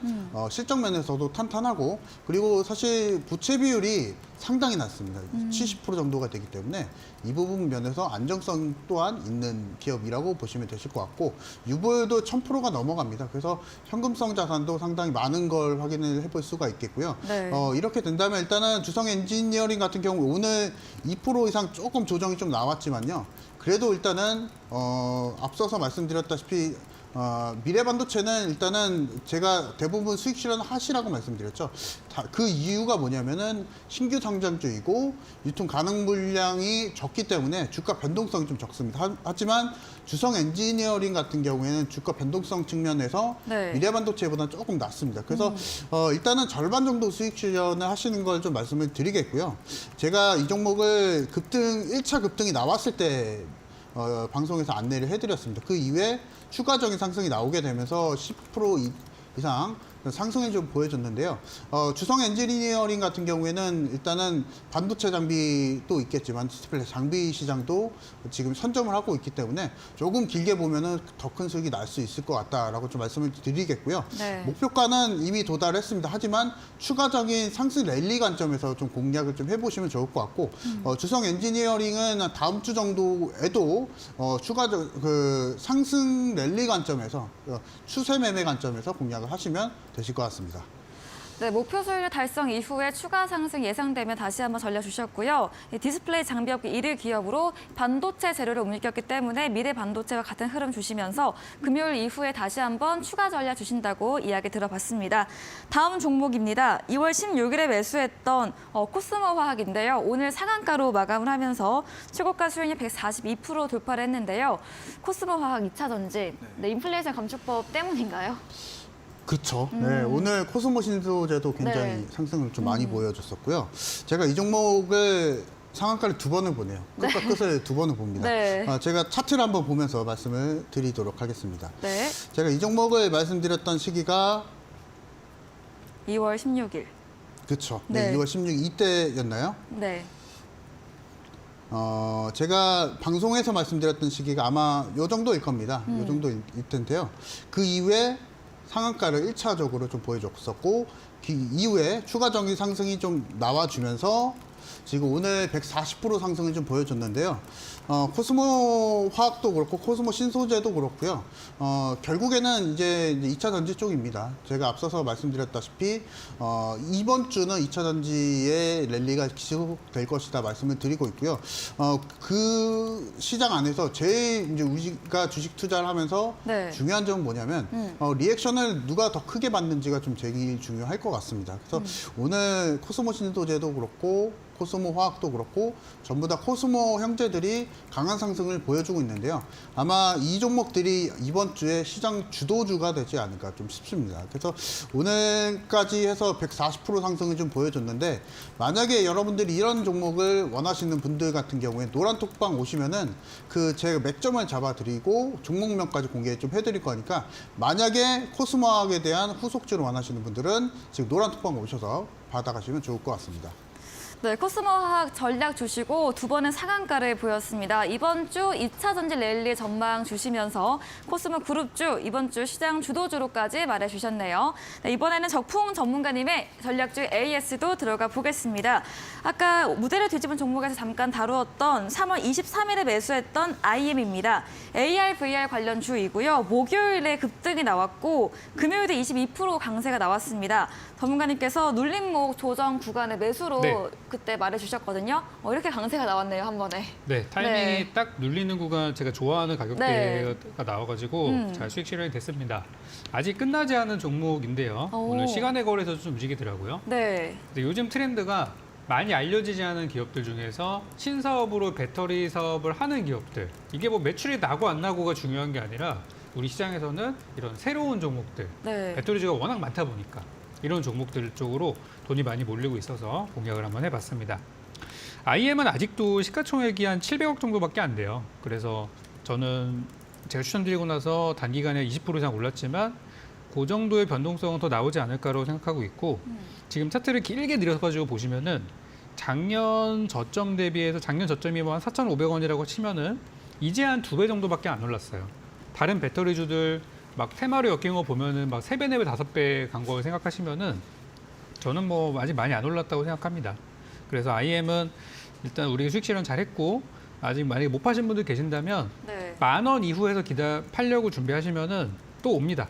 실적 면에서도 탄탄하고 그리고 사실 부채 비율이 상당히 낮습니다. 70% 정도가 되기 때문에 이 부분 면에서 안정성 또한 있는 기업이라고 보시면 되실 것 같고 유보율도 1000%가 넘어갑니다. 그래서 현금성 자산도 상당히 많은 걸 확인을 해볼 수가 있겠고요. 네. 이렇게 된다면 일단은 주성 엔지니어링 같은 경우 오늘 2% 이상 조금 조정이 좀 나왔지만요. 그래도 일단은 앞서서 말씀드렸다시피 미래 반도체는 일단은 제가 대부분 수익 실현 하시라고 말씀드렸죠. 그 이유가 뭐냐면은 신규 성장주이고 유통 가능 물량이 적기 때문에 주가 변동성이 좀 적습니다. 하지만 주성 엔지니어링 같은 경우에는 주가 변동성 측면에서 네. 미래 반도체보다는 조금 낮습니다. 그래서 일단은 절반 정도 수익 실현을 하시는 걸 좀 말씀을 드리겠고요. 제가 이 종목을 1차 급등이 나왔을 때 방송에서 안내를 해드렸습니다. 그 이후에 추가적인 상승이 나오게 되면서 10% 이상 상승이 좀 보여졌는데요. 주성 엔지니어링 같은 경우에는 일단은 반도체 장비도 있겠지만 디스플레이 장비 시장도 지금 선점을 하고 있기 때문에 조금 길게 보면은 더 큰 수익이 날 수 있을 것 같다라고 좀 말씀을 드리겠고요. 네. 목표가는 이미 도달했습니다. 하지만 추가적인 상승 랠리 관점에서 좀 공략을 좀 해보시면 좋을 것 같고 주성 엔지니어링은 다음 주 정도에도 추가적 상승 랠리 관점에서 추세 매매 관점에서 공략을 하시면 되실 것 같습니다. 네, 목표 수익 달성 이후에 추가 상승 예상되면 다시 한번 전려주셨고요. 이 디스플레이 장비업계 1위 기업으로 반도체 재료를 옮겼기 때문에 미래 반도체와 같은 흐름 주시면서 금요일 이후에 다시 한번 추가 전략 주신다고 이야기 들어봤습니다. 다음 종목입니다. 2월 16일에 매수했던 코스모 화학인데요. 오늘 상한가로 마감을 하면서 최고가 수익률 142% 돌파를 했는데요. 코스모 화학 2차 전지, 네, 인플레이션 감축법 때문인가요? 그렇죠. 네, 오늘 코스모 신소재도 굉장히 네. 상승을 좀 많이 보여줬었고요. 제가 이 종목을 상한가를 2번을 보네요. 끝과 끝을 2번을 봅니다. 네. 제가 차트를 한번 보면서 말씀을 드리도록 하겠습니다. 네, 제가 이 종목을 말씀드렸던 시기가 2월 16일. 그렇죠. 네, 네. 2월 16일 이때였나요? 네. 제가 방송에서 말씀드렸던 시기가 아마 요 정도일 겁니다. 요 정도일 텐데요. 그 이후에 상한가를 1차적으로 좀 보여줬었고 그 이후에 추가적인 상승이 좀 나와주면서 지금 오늘 140% 상승을 좀 보여줬는데요. 코스모 화학도 그렇고 코스모 신소재도 그렇고요. 결국에는 이제 2차 전지 쪽입니다. 제가 앞서서 말씀드렸다시피 이번 주는 2차 전지의 랠리가 지속될 것이다 말씀을 드리고 있고요. 그 시장 안에서 제일 이제 우리가 주식 투자를 하면서 네. 중요한 점은 뭐냐면 리액션을 누가 더 크게 받는지가 좀 제일 중요할 것 같습니다. 그래서 오늘 코스모 신소재도 그렇고 코스모 화학도 그렇고 전부 다 코스모 형제들이 강한 상승을 보여주고 있는데요. 아마 이 종목들이 이번 주에 시장 주도주가 되지 않을까 좀 싶습니다. 그래서 오늘까지 해서 140% 상승을 좀 보여줬는데 만약에 여러분들이 이런 종목을 원하시는 분들 같은 경우에 노란톡방 오시면은 그 제가 맥점을 잡아드리고 종목명까지 공개 좀 해드릴 거니까 만약에 코스모 화학에 대한 후속주를 원하시는 분들은 지금 노란톡방 오셔서 받아가시면 좋을 것 같습니다. 네, 코스모화학 전략 주시고 두 번의 상한가를 보였습니다. 이번 주 2차 전지 랠리 전망 주시면서 코스모 그룹주 이번 주 시장 주도주로까지 말해주셨네요. 네, 이번에는 적풍 전문가님의 전략주 AS도 들어가 보겠습니다. 아까 무대를 뒤집은 종목에서 잠깐 다루었던 3월 23일에 매수했던 IM입니다. AR, VR 관련 주이고요. 목요일에 급등이 나왔고 금요일에 22% 강세가 나왔습니다. 전문가님께서 눌림목 조정 구간의 매수로 네. 그때 말해주셨거든요. 이렇게 강세가 나왔네요, 한 번에. 네, 타이밍이 네. 딱 눌리는 구간 제가 좋아하는 가격대가 네. 나와가지고 잘 수익 실현이 됐습니다. 아직 끝나지 않은 종목인데요. 오. 오늘 시간의 거래에서 좀 움직이더라고요. 네. 근데 요즘 트렌드가 많이 알려지지 않은 기업들 중에서 신사업으로 배터리 사업을 하는 기업들. 이게 뭐 매출이 나고 안 나고가 중요한 게 아니라 우리 시장에서는 이런 새로운 종목들, 네. 배터리주가 워낙 많다 보니까 이런 종목들 쪽으로 돈이 많이 몰리고 있어서 공략을 한번 해봤습니다. IM은 아직도 시가총액이 한 700억 정도밖에 안 돼요. 그래서 저는 제가 추천드리고 나서 단기간에 20% 이상 올랐지만 그 정도의 변동성은 더 나오지 않을까로 생각하고 있고 지금 차트를 길게 늘려가지고 보시면은 작년 저점 대비해서 작년 저점이 뭐 한 4,500원이라고 치면은 이제 한 2배 정도밖에 안 올랐어요. 다른 배터리주들 막 테마로 엮인 거 보면은 막 3배, 4배, 5배 간 거 생각하시면은 저는 뭐 아직 많이 안 올랐다고 생각합니다. 그래서 IM은 일단 우리 수익 실현 잘했고 아직 만약에 못 파신 분들 계신다면 네. 10,000원 이후에서 팔려고 준비하시면은 또 옵니다.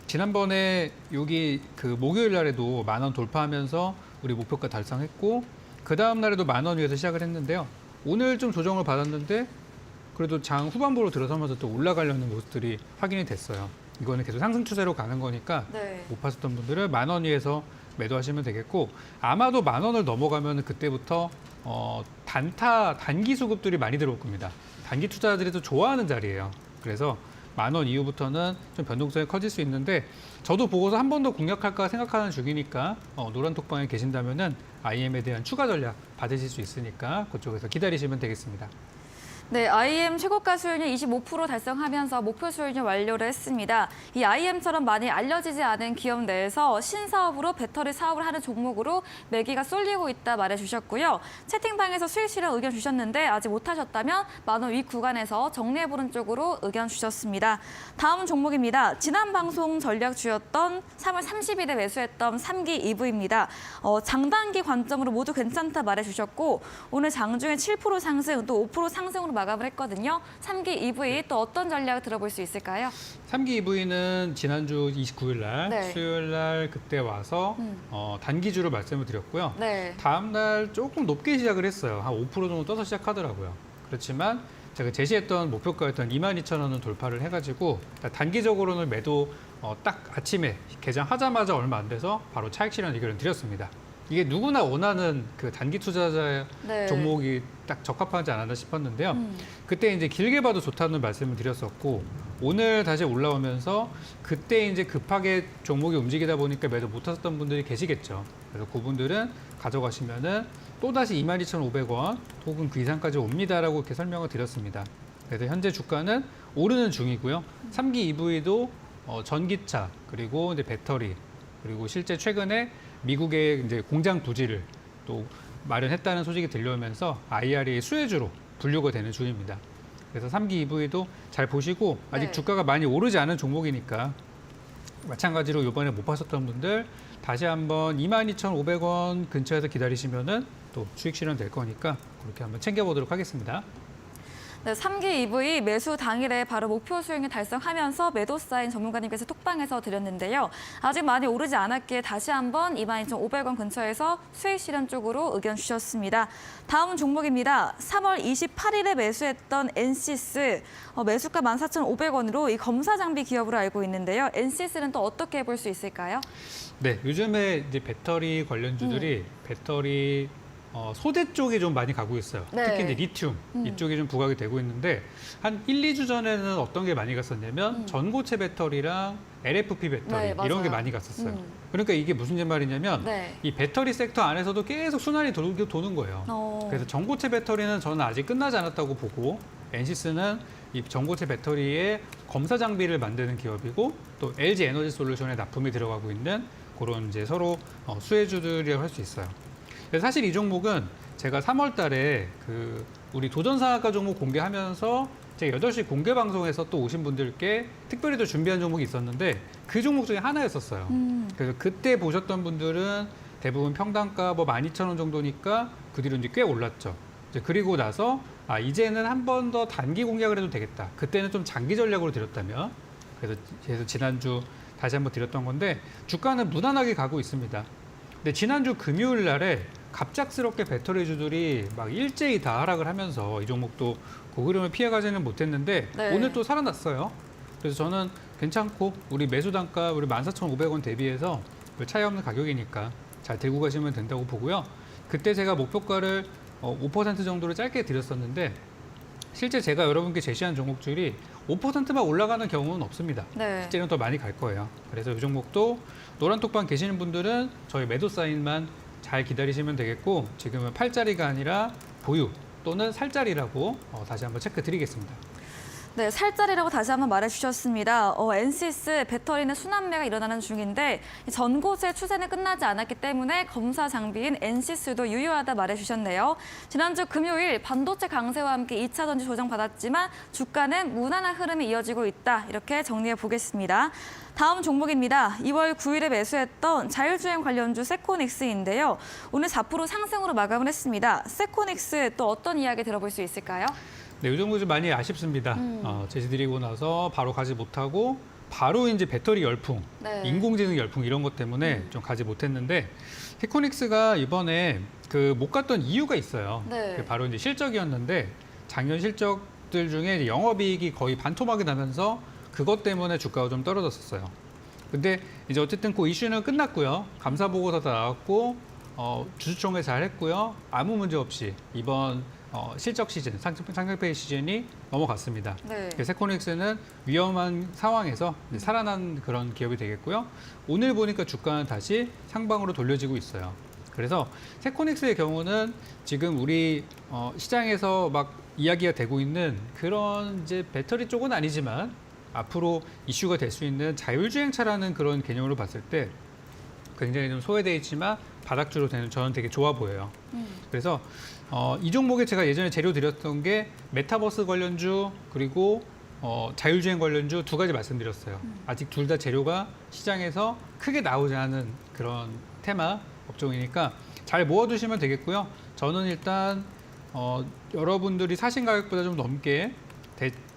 지난번에 여기 그 목요일 날에도 10,000원 돌파하면서 우리 목표가 달성했고 그 다음 날에도 10,000원 위에서 시작을 했는데요. 오늘 좀 조정을 받았는데 그래도 장 후반부로 들어서면서 또 올라가려는 모습들이 확인이 됐어요. 이거는 계속 상승 추세로 가는 거니까 네. 못 파셨던 분들은 10,000원 위에서 매도하시면 되겠고 아마도 10,000원을 넘어가면 그때부터 단기 수급들이 많이 들어올 겁니다. 단기 투자자들이 또 좋아하는 자리예요. 그래서 10,000원 이후부터는 좀 변동성이 커질 수 있는데 저도 보고서 한 번 더 공략할까 생각하는 중이니까 노란톡방에 계신다면은 IM에 대한 추가 전략 받으실 수 있으니까 그쪽에서 기다리시면 되겠습니다. 네, IM 최고가 수익률 25% 달성하면서 목표 수익률 완료를 했습니다. 이 IM처럼 많이 알려지지 않은 기업 내에서 신사업으로 배터리 사업을 하는 종목으로 매기가 쏠리고 있다 말해주셨고요. 채팅방에서 수익 실현 의견 주셨는데 아직 못하셨다면 10,000원 위 구간에서 정리해보는 쪽으로 의견 주셨습니다. 다음 종목입니다. 지난 방송 전략주였던 3월 30일에 매수했던 3기 EV입니다. 장단기 관점으로 모두 괜찮다 말해주셨고 오늘 장중에 7% 상승 또 5% 상승으로 마감을 했거든요. 3기 EV 또 어떤 전략 들어볼 수 있을까요? 3기 EV는 지난주 29일 날 네. 수요일 날 그때 와서 단기주로 말씀을 드렸고요. 네. 다음 날 조금 높게 시작을 했어요. 한 5% 정도 떠서 시작하더라고요. 그렇지만 제가 제시했던 목표가였던 22,000원은 돌파를 해가지고 단기적으로는 매도 딱 아침에 개장하자마자 얼마 안 돼서 바로 차익 실현 의견을 드렸습니다. 이게 누구나 원하는 그 단기 투자자의 네. 종목이 딱 적합하지 않았나 싶었는데요. 그때 이제 길게 봐도 좋다는 말씀을 드렸었고 오늘 다시 올라오면서 그때 이제 급하게 종목이 움직이다 보니까 매도 못 하셨던 분들이 계시겠죠. 그래서 그분들은 가져가시면은 또다시 22,500원 혹은 그 이상까지 옵니다라고 이렇게 설명을 드렸습니다. 그래서 현재 주가는 오르는 중이고요. 3기 EV도 전기차 그리고 이제 배터리 그리고 실제 최근에 미국의 이제 공장 부지를 또 마련했다는 소식이 들려오면서 IRA 수혜주로 분류가 되는 중입니다. 그래서 3기 EV도 잘 보시고 아직 네. 주가가 많이 오르지 않은 종목이니까 마찬가지로 이번에 못 파셨던 분들 다시 한번 22,500원 근처에서 기다리시면은 또 수익 실현 될 거니까 그렇게 한번 챙겨보도록 하겠습니다. 네, 3기 EV 매수 당일에 바로 목표 수익률 달성하면서 매도 사인 전문가님께서 톡방에서 드렸는데요. 아직 많이 오르지 않았기에 다시 한번 22,500원 근처에서 수익 실현 쪽으로 의견 주셨습니다. 다음 종목입니다. 3월 28일에 매수했던 NCS 매수가 14,500원으로 이 검사 장비 기업으로 알고 있는데요. NCS는 또 어떻게 볼 수 있을까요? 네, 요즘에 이제 배터리 관련주들이 배터리 소재 쪽이 좀 많이 가고 있어요. 네. 특히 이제 리튬 이쪽이 좀 부각이 되고 있는데 한 1, 2주 전에는 어떤 게 많이 갔었냐면 전고체 배터리랑 LFP 배터리 네, 이런 게 맞아요. 많이 갔었어요. 그러니까 이게 무슨 말이냐면 네. 이 배터리 섹터 안에서도 계속 순환이 도는 거예요. 그래서 전고체 배터리는 저는 아직 끝나지 않았다고 보고 엔시스는 이 전고체 배터리의 검사 장비를 만드는 기업이고 또 LG 에너지 솔루션에 납품이 들어가고 있는 그런 이제 서로 수혜주들이라고 할 수 있어요. 그래서 사실 이 종목은 제가 3월 달에 그 우리 도전상한가 종목 공개하면서 제가 8시 공개 방송에서 또 오신 분들께 특별히 또 준비한 종목이 있었는데 그 종목 중에 하나였었어요. 그래서 그때 보셨던 분들은 대부분 평단가 뭐 12,000원 정도니까 그 뒤로 이제 꽤 올랐죠. 이제 그리고 나서 이제는 한 번 더 단기 공략을 해도 되겠다. 그때는 좀 장기 전략으로 드렸다면 그래서 지난주 다시 한번 드렸던 건데 주가는 무난하게 가고 있습니다. 근데 지난주 금요일 날에 갑작스럽게 배터리주들이 막 일제히 다 하락을 하면서 이 종목도 그 흐름을 피해가지는 못했는데 네. 오늘 또 살아났어요. 그래서 저는 괜찮고 우리 매수 단가 우리 14,500원 대비해서 차이 없는 가격이니까 잘 들고 가시면 된다고 보고요. 그때 제가 목표가를 5% 정도로 짧게 드렸었는데 실제 제가 여러분께 제시한 종목들이 5%만 올라가는 경우는 없습니다. 네. 실제는 더 많이 갈 거예요. 그래서 이 종목도 노란톡방 계시는 분들은 저희 매도 사인만 잘 기다리시면 되겠고 지금은 팔자리가 아니라 보유 또는 살자리라고 다시 한번 체크 드리겠습니다. 네, 살짜리라고 다시 한번 말해주셨습니다. 엔시스 배터리는 순환매가 일어나는 중인데 전고체 추세는 끝나지 않았기 때문에 검사 장비인 엔시스도 유효하다 말해주셨네요. 지난주 금요일 반도체 강세와 함께 2차 전지 조정받았지만 주가는 무난한 흐름이 이어지고 있다. 이렇게 정리해 보겠습니다. 다음 종목입니다. 2월 9일에 매수했던 자율주행 관련주 세코닉스인데요. 오늘 4% 상승으로 마감을 했습니다. 세코닉스 또 어떤 이야기 들어볼 수 있을까요? 네, 이 종목 좀 많이 아쉽습니다. 제시드리고 나서 바로 가지 못하고 바로 이제 배터리 열풍, 네. 인공지능 열풍 이런 것 때문에 좀 가지 못했는데 세코닉스가 이번에 그 못 갔던 이유가 있어요. 네. 그게 바로 이제 실적이었는데 작년 실적들 중에 이제 영업이익이 거의 반토막이 나면서 그것 때문에 주가가 좀 떨어졌었어요. 근데 이제 어쨌든 그 이슈는 끝났고요. 감사 보고서 다 나왔고 주주총회 잘 했고요. 아무 문제 없이 이번 실적 시즌, 상장폐 시즌이 넘어갔습니다. 네. 세코닉스는 위험한 상황에서 이제 살아난 그런 기업이 되겠고요. 오늘 보니까 주가는 다시 상방으로 돌려지고 있어요. 그래서 세코닉스의 경우는 지금 우리 시장에서 막 이야기가 되고 있는 그런 이제 배터리 쪽은 아니지만 앞으로 이슈가 될 수 있는 자율주행차라는 그런 개념으로 봤을 때 굉장히 좀 소외되어 있지만 바닥주로 되는 저는 되게 좋아 보여요. 그래서 이 종목에 제가 예전에 재료 드렸던 게 메타버스 관련주 그리고 자율주행 관련주 두 가지 말씀드렸어요. 아직 둘 다 재료가 시장에서 크게 나오지 않은 그런 테마 업종이니까 잘 모아두시면 되겠고요. 저는 일단 여러분들이 사신 가격보다 좀 넘게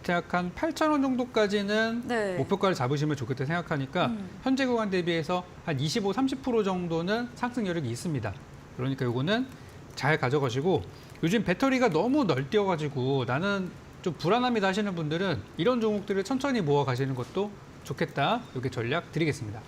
대략 한 8,000원 정도까지는 네. 목표가를 잡으시면 좋겠다 생각하니까 현재 구간 대비해서 한 25, 30% 정도는 상승 여력이 있습니다. 그러니까 요거는 잘 가져가시고 요즘 배터리가 너무 널뛰어가지고 나는 좀 불안합니다 하시는 분들은 이런 종목들을 천천히 모아 가시는 것도 좋겠다. 이렇게 전략 드리겠습니다.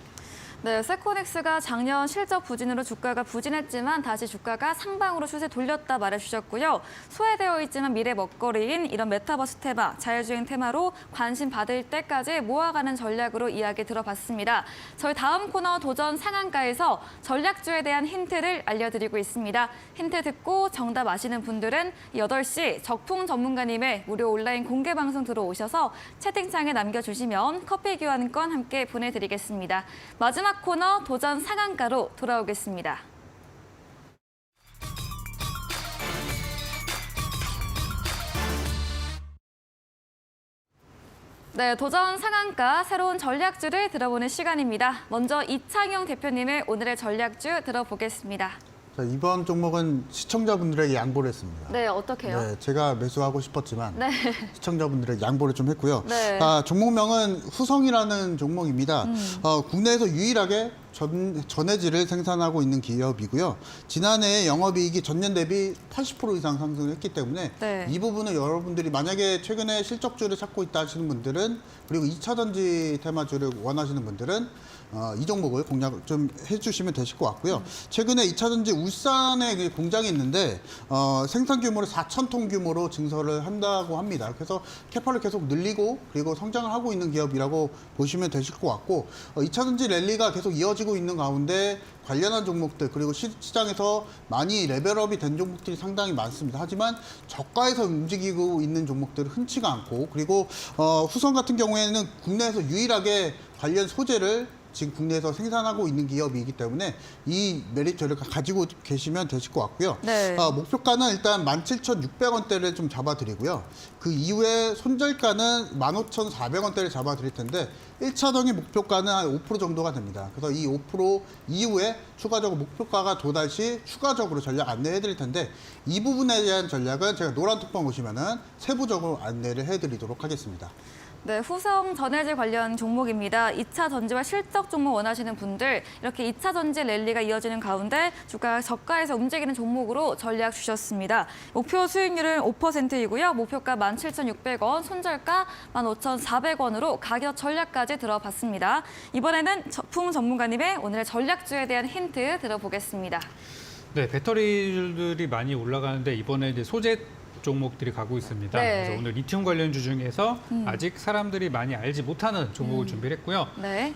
네, 세코닉스가 작년 실적 부진으로 주가가 부진했지만 다시 주가가 상방으로 추세 돌렸다 말해주셨고요. 소외되어 있지만 미래 먹거리인 이런 메타버스 테마, 자율주행 테마로 관심 받을 때까지 모아가는 전략으로 이야기 들어봤습니다. 저희 다음 코너 도전 상한가에서 전략주에 대한 힌트를 알려드리고 있습니다. 힌트 듣고 정답 아시는 분들은 8시 적풍 전문가님의 무료 온라인 공개 방송 들어오셔서 채팅창에 남겨주시면 커피 교환권 함께 보내드리겠습니다. 마지막 코너 도전 상한가로 돌아오겠습니다. 네, 도전 상한가 새로운 전략주를 들어보는 시간입니다. 먼저 이창용 대표님의 오늘의 전략주 들어보겠습니다. 자, 이번 종목은 시청자분들에게 양보를 했습니다. 네, 어떻게요? 네, 제가 매수하고 싶었지만 네. 시청자분들에게 양보를 좀 했고요. 네. 종목명은 후성이라는 종목입니다. 국내에서 유일하게 전해질을 생산하고 있는 기업이고요. 지난해 영업이익이 전년 대비 80% 이상 상승을 했기 때문에 네. 이 부분은 여러분들이 만약에 최근에 실적주를 찾고 있다 하시는 분들은 그리고 2차 전지 테마주를 원하시는 분들은 이 종목을 공략 좀 해주시면 되실 것 같고요. 최근에 2차 전지 울산에 그 공장이 있는데 생산 규모를 4,000톤 규모로 증설을 한다고 합니다. 그래서 캐파를 계속 늘리고 그리고 성장을 하고 있는 기업이라고 보시면 되실 것 같고 2차 전지 랠리가 계속 이어지고 있는 가운데 관련한 종목들 그리고 시장에서 많이 레벨업이 된 종목들이 상당히 많습니다. 하지만 저가에서 움직이고 있는 종목들은 흔치가 않고 그리고 후성 같은 경우에는 국내에서 유일하게 관련 소재를 지금 국내에서 생산하고 있는 기업이기 때문에 이 메리트를 가지고 계시면 되실 것 같고요. 네. 목표가는 일단 17,600원대를 좀 잡아드리고요. 그 이후에 손절가는 15,400원대를 잡아드릴 텐데 1차적인 목표가는 한 5% 정도가 됩니다. 그래서 이 5% 이후에 추가적으로 목표가가 도달 시 추가적으로 전략 안내해 드릴 텐데 이 부분에 대한 전략은 제가 노란 톡방 보시면은 세부적으로 안내를 해드리도록 하겠습니다. 네, 후성 전해질 관련 종목입니다. 2차 전지와 실적 종목 원하시는 분들 이렇게 2차 전지 랠리가 이어지는 가운데 주가가 저가에서 움직이는 종목으로 전략 주셨습니다. 목표 수익률은 5%이고요. 목표가 17,600원, 손절가 15,400원으로 가격 전략까지 들어봤습니다. 이번에는 저풍 전문가님의 오늘의 전략주에 대한 힌트 들어보겠습니다. 네, 배터리들이 많이 올라가는데 이번에 이제 소재 종목들이 가고 있습니다. 네. 그래서 오늘 리튬 관련주 중에서 아직 사람들이 많이 알지 못하는 종목을 준비를 했고요. 네.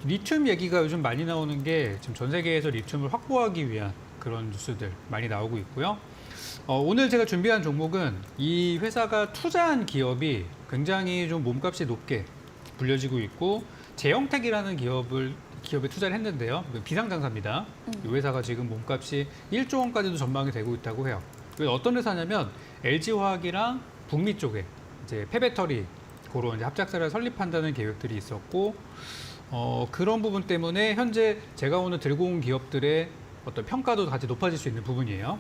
리튬 얘기가 요즘 많이 나오는 게 지금 전 세계에서 리튬을 확보하기 위한 그런 뉴스들 많이 나오고 있고요. 오늘 제가 준비한 종목은 이 회사가 투자한 기업이 굉장히 좀 몸값이 높게 불려지고 있고 제형택이라는 기업에 투자를 했는데요. 비상장사입니다. 이 회사가 지금 몸값이 1조 원까지도 전망이 되고 있다고 해요. 어떤 회사냐면 LG화학이랑 북미 쪽에 이제 폐배터리 그런 이제 합작사를 설립한다는 계획들이 있었고 그런 부분 때문에 현재 제가 오늘 들고 온 기업들의 어떤 평가도 같이 높아질 수 있는 부분이에요.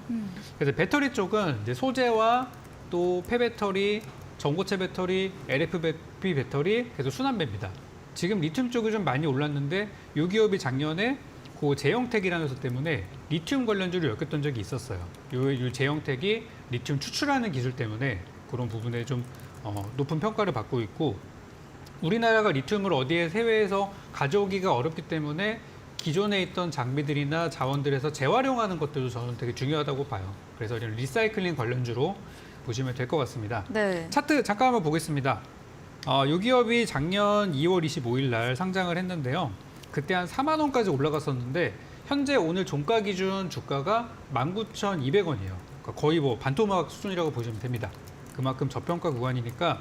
그래서 배터리 쪽은 이제 소재와 또 폐배터리, 전고체 배터리, LFP 배터리, 계속 순환배입니다. 지금 리튬 쪽이 좀 많이 올랐는데 이 기업이 작년에 그 제형택이라는 회사 때문에 리튬 관련주를 엮였던 적이 있었어요. 이 제형택이 리튬 추출하는 기술 때문에 그런 부분에 좀 높은 평가를 받고 있고 우리나라가 리튬을 어디에 해외에서 가져오기가 어렵기 때문에 기존에 있던 장비들이나 자원들에서 재활용하는 것들도 저는 되게 중요하다고 봐요. 그래서 이런 리사이클링 관련주로 보시면 될 것 같습니다. 네. 차트 잠깐 한번 보겠습니다. 이 기업이 작년 2월 25일 날 상장을 했는데요. 그때 한 4만 원까지 올라갔었는데 현재 오늘 종가 기준 주가가 19,200원이에요. 그러니까 거의 뭐 반토막 수준이라고 보시면 됩니다. 그만큼 저평가 구간이니까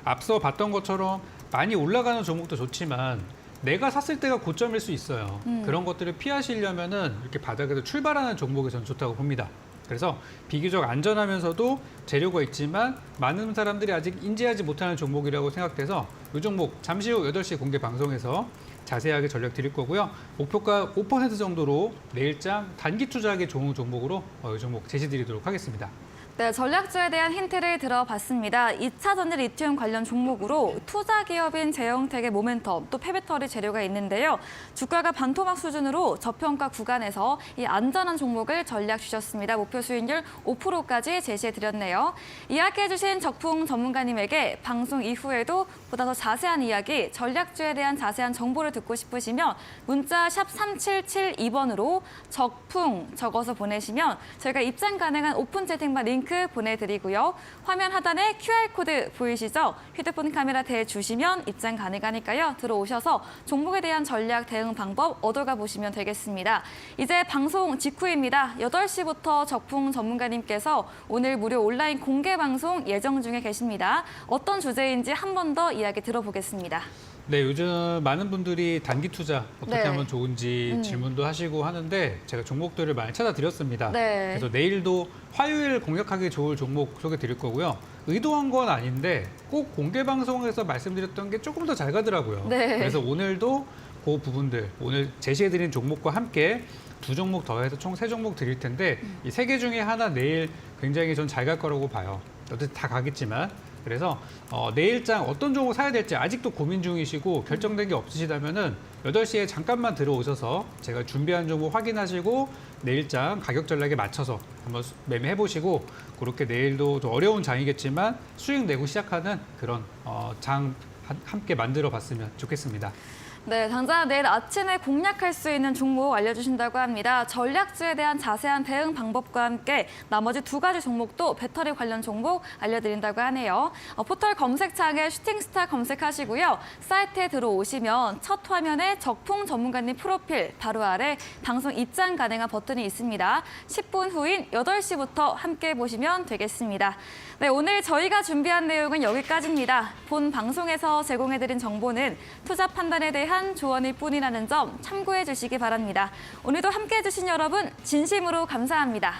앞서 봤던 것처럼 많이 올라가는 종목도 좋지만 내가 샀을 때가 고점일 수 있어요. 그런 것들을 피하시려면은 이렇게 바닥에서 출발하는 종목이 저는 좋다고 봅니다. 그래서 비교적 안전하면서도 재료가 있지만 많은 사람들이 아직 인지하지 못하는 종목이라고 생각돼서 이 종목 잠시 후 8시 공개 방송에서 자세하게 전략 드릴 거고요. 목표가 5% 정도로 내일장 단기 투자하기 좋은 종목으로 이 종목 제시 드리도록 하겠습니다. 네, 전략주에 대한 힌트를 들어봤습니다. 2차 전지 리튬 관련 종목으로 투자 기업인 제형택의 모멘텀, 또 폐배터리 재료가 있는데요. 주가가 반토막 수준으로 저평가 구간에서 이 안전한 종목을 전략 주셨습니다. 목표 수익률 5%까지 제시해드렸네요. 이야기해주신 적풍 전문가님에게 방송 이후에도 보다 더 자세한 이야기, 전략주에 대한 자세한 정보를 듣고 싶으시면 문자 샵 3772번으로 적풍 적어서 보내시면 저희가 입장 가능한 오픈 채팅방 링크 보내드리고요. 화면 하단에 QR코드 보이시죠? 휴대폰 카메라 대주시면 입장 가능하니까요. 들어오셔서 종목에 대한 전략 대응 방법 얻어가 보시면 되겠습니다. 이제 방송 직후입니다. 8시부터 적풍 전문가님께서 오늘 무료 온라인 공개 방송 예정 중에 계십니다. 어떤 주제인지 한 번 더 이야기 들어보겠습니다. 네, 요즘 많은 분들이 단기 투자 어떻게 네. 하면 좋은지 질문도 하시고 하는데 제가 종목들을 많이 찾아드렸습니다. 네. 그래서 내일도 화요일 공략하기 좋을 종목 소개 드릴 거고요. 의도한 건 아닌데 꼭 공개 방송에서 말씀드렸던 게 조금 더 잘 가더라고요. 네. 그래서 오늘도 그 부분들 오늘 제시해드린 종목과 함께 2종목 더해서 총 3종목 드릴 텐데 이 3개 중에 하나 내일 굉장히 전 잘 갈 거라고 봐요. 어쨌든 다 가겠지만 그래서 내일장 어떤 종목 사야 될지 아직도 고민 중이시고 결정된 게 없으시다면은 8시에 잠깐만 들어오셔서 제가 준비한 종목 확인하시고 내일장 가격 전략에 맞춰서 한번 매매해 보시고 그렇게 내일도 좀 어려운 장이겠지만 수익 내고 시작하는 그런 장 함께 만들어 봤으면 좋겠습니다. 네, 당장 내일 아침에 공략할 수 있는 종목 알려주신다고 합니다. 전략주에 대한 자세한 대응 방법과 함께 나머지 2가지 종목도 배터리 관련 종목 알려드린다고 하네요. 포털 검색창에 슈팅스타 검색하시고요. 사이트에 들어오시면 첫 화면에 적풍 전문가님 프로필 바로 아래 방송 입장 가능한 버튼이 있습니다. 10분 후인 8시부터 함께 보시면 되겠습니다. 네, 오늘 저희가 준비한 내용은 여기까지입니다. 본 방송에서 제공해드린 정보는 투자 판단에 대한 조언일 뿐이라는 점 참고해 주시기 바랍니다. 오늘도 함께해 주신 여러분 진심으로 감사합니다.